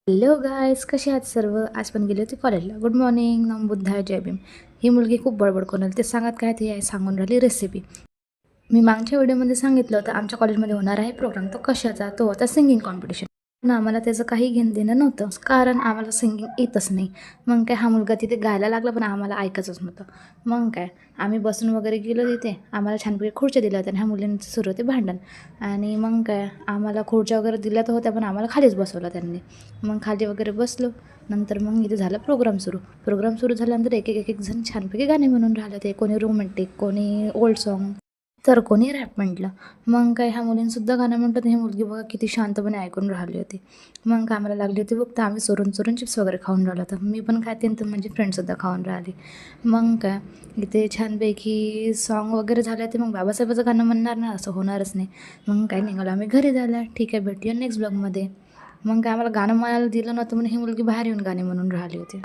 Hello guys, कसे आहात सर्व? आज पण गेले होते कॉलेजला. गुड मॉर्निंग, नम बुद्धाय, जय भीम. ही मुलगी खूप बडबड करून राहिली. ते सांगत काय ती आहे, सांगून राहिली रेसिपी. मी मागच्या व्हिडिओमध्ये सांगितलं होतं आमच्या कॉलेजमध्ये होणार आहे प्रोग्राम. तो कशाचा? तो होता सिंगिंग कॉम्पिटिशन. पण आम्हाला त्याचं काही घेणं देणं नव्हतं, कारण आम्हाला सिंगिंग येतच नाही. मग काय हा मुलगा तिथे गायला लागला, पण आम्हाला ऐकायचंच नव्हतं. मग काय आम्ही बसून वगैरे गेलो तिथे. आम्हाला छानपैकी खुर्च्या दिल्या होत्या आणि ह्या मुलींचं सुरू होते भांडण. आणि मग काय आम्हाला खुर्च्या वगैरे दिल्या तर होत्या, पण आम्हाला खालीच बसवलं त्यांनी. मग खाली वगैरे बसलो. नंतर मग इथे झाला प्रोग्राम सुरू झाल्यानंतर एक जण छानपैकी गाणे म्हणून राहिले होते. कोणी रोमॅन्टिक, कोणी ओल्ड सॉन्ग, तर कोणी रॅप म्हटलं. मग काय ह्या मुलींसुद्धा गाणं म्हणतात. ही मुलगी बघा किती शांतपणे ऐकून राहिली होती. मग काय आम्हाला लागली होती बघता आम्ही चोरून चिप्स वगैरे खाऊन राहिलो होतो. मी पण खाते तर म्हणजे फ्रेंडसुद्धा खाऊन राहिली. मग काय इथे छानपैकी सॉन्ग वगैरे झालं. ते मग बाबासाहेबाचं गाणं म्हणणार ना, असं होणारच नाही. मग काय निघालो आम्ही घरी जायला. ठीक आहे, भेटूया नेक्स्ट ब्लॉगमध्ये. मग काय आम्हाला गाणं म्हणायला दिलं नव्हतं म्हणून ही मुलगी बाहेर येऊन गाणे म्हणून राहिली होती.